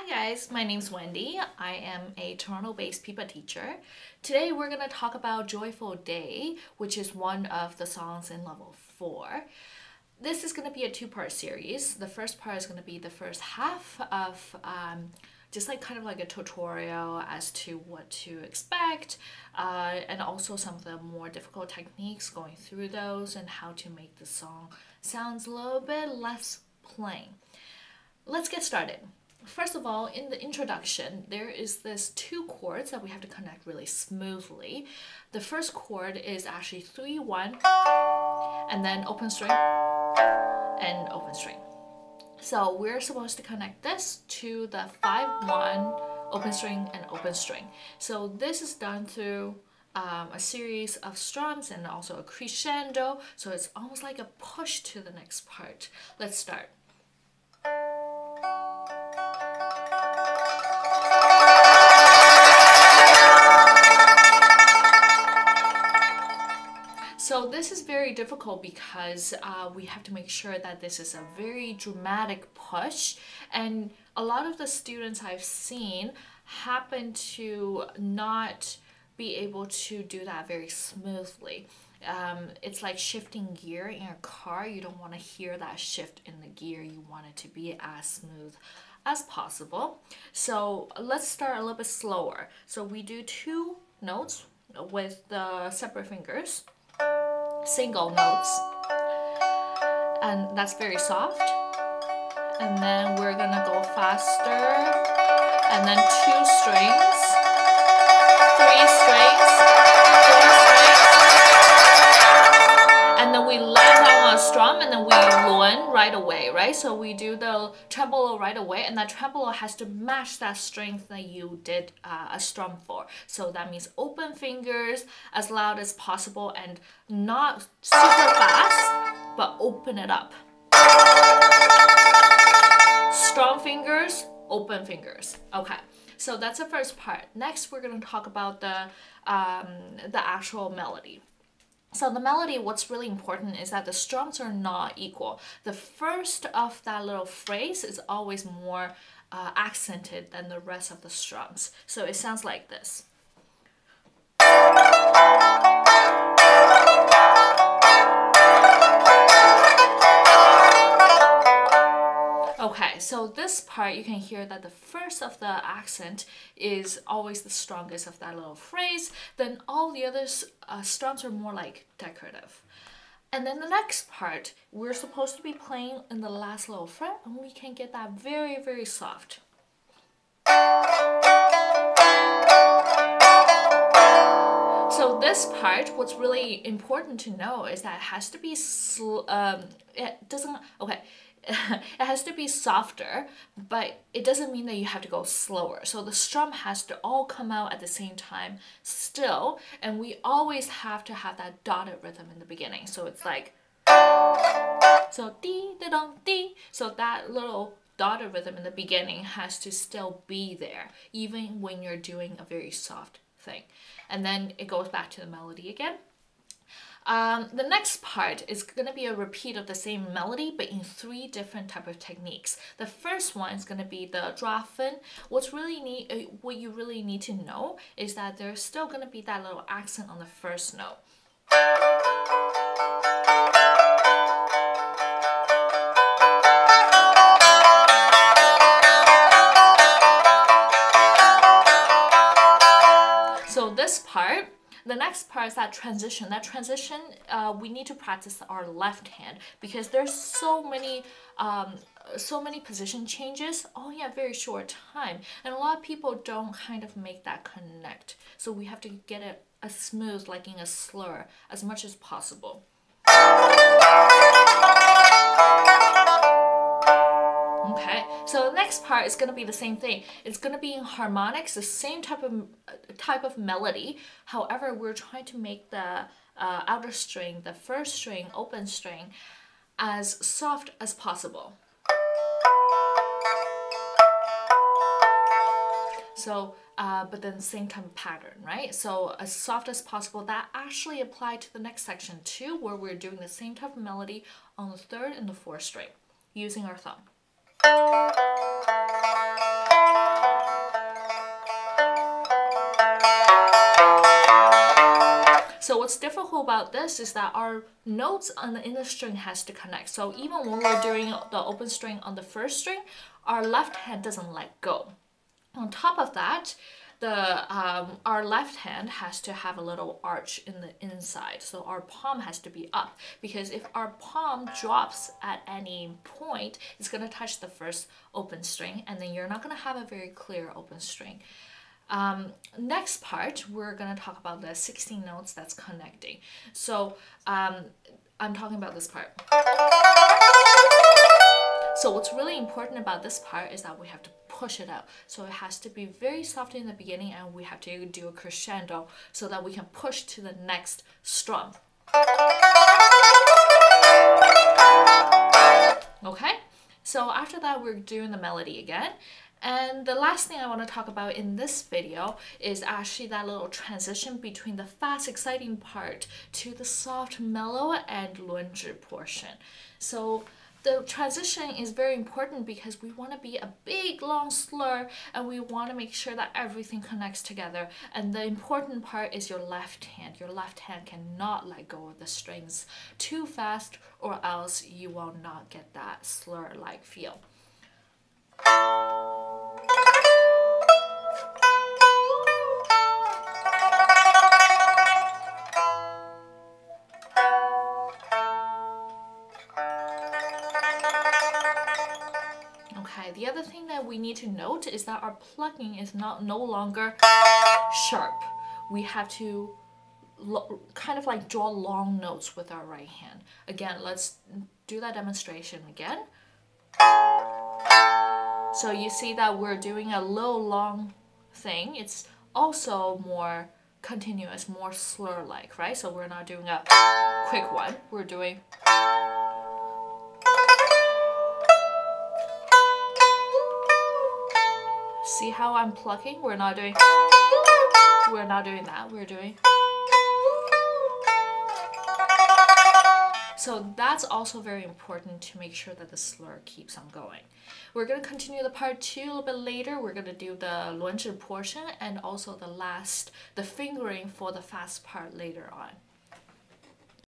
Hi guys, my name's Wendy. I am a Toronto-based Pipa teacher. Today we're going to talk about Joyful Day, which is one of the songs in level 4. This is going to be a two-part series. The first part is going to be the first half of just kind of like a tutorial as to what to expect, and also some of the more difficult techniques going through those and how to make the song sounds a little bit less plain. Let's get started. First of all, in the introduction, there is this 2 chords that we have to connect really smoothly. The first chord is actually 3-1, and then open string and open string. So we're supposed to connect this to the 5-1, open string and open string. So this is done through a series of strums and also a crescendo. So it's almost like a push to the next part. Let's start. So this is very difficult because we have to make sure that this is a very dramatic push, and a lot of the students I've seen happen to not be able to do that very smoothly. It's like shifting gear in a car. You don't want to hear that shift in the gear. You want it to be as smooth as possible. So let's start a little bit slower. So we do 2 notes with the separate fingers, single notes, and that's very soft. And then we're gonna go faster, and then 2 strings, 3 strings, 4 strings, and then we land on a strum, and then we luan right away, right? So we do the tremolo right away, and that tremolo has to match that strength that you did a strum for. So that means open fingers as loud as possible and not super fast, but open it up. Strong fingers, open fingers. Okay, so that's the first part. Next, we're going to talk about the actual melody. So the melody, what's really important is that the strums are not equal. The first of that little phrase is always more accented than the rest of the strums. So it sounds like this. Okay, so this part you can hear that the first of the accent is always the strongest of that little phrase. Then all the other strums are more like decorative. And then the next part, we're supposed to be playing in the last little fret, and we can get that very, very soft. So this part, what's really important to know is that it has to be it has to be softer, but it doesn't mean that you have to go slower. So the strum has to all come out at the same time still, and we always have to have that dotted rhythm in the beginning. So it's like, so dee da dum dee. So that little dotted rhythm in the beginning has to still be there, even when you're doing a very soft thing. And then it goes back to the melody again. The next part is going to be a repeat of the same melody, but in 3 different type of techniques. The first one is going to be the drafen. What you really need to know is that there's still going to be that little accent on the first note. So this part, the next part is that transition. That transition, we need to practice our left hand because there's so many position changes all in a very short time, and a lot of people don't kind of make that connect. So we have to get it as smooth, like in a slur, as much as possible. Okay, so the next part is going to be the same thing. It's going to be in harmonics, the same type of melody. However, we're trying to make the outer string, the first string, open string, as soft as possible. So, but then same type of pattern, right? So as soft as possible. That actually applied to the next section too, where we're doing the same type of melody on the 3rd and the 4th string using our thumb. what's difficult about this is that our notes on the inner string has to connect. So even when we're doing the open string on the first string, our left hand doesn't let go. On top of that, our left hand has to have a little arch in the inside, so our palm has to be up, because if our palm drops at any point, it's going to touch the first open string, and then you're not going to have a very clear open string. Next part, we're going to talk about the 16 notes that's connecting. So I'm talking about this part. So what's really important about this part is that we have to push it out. So it has to be very soft in the beginning, and we have to do a crescendo so that we can push to the next strum. Okay, so after that we're doing the melody again. And the last thing I want to talk about in this video is actually that little transition between the fast, exciting part to the soft, mellow, and 轮指 portion. So the transition is very important because we want to be a big long slur, and we want to make sure that everything connects together. And the important part is your left hand. Your left hand cannot let go of the strings too fast, or else you will not get that slur-like feel. Okay, the other thing that we need to note is that our plucking is no longer sharp. We have to kind of like draw long notes with our right hand. Again, let's do that demonstration again. So you see that we're doing a little long thing. It's also more continuous, more slur-like, right? So we're not doing a quick one. We're doing... See how I'm plucking? We're not doing that. We're doing... So that's also very important to make sure that the slur keeps on going. We're going to continue the part 2 a little bit later. We're going to do the 轮指 portion and also the fingering for the fast part later on.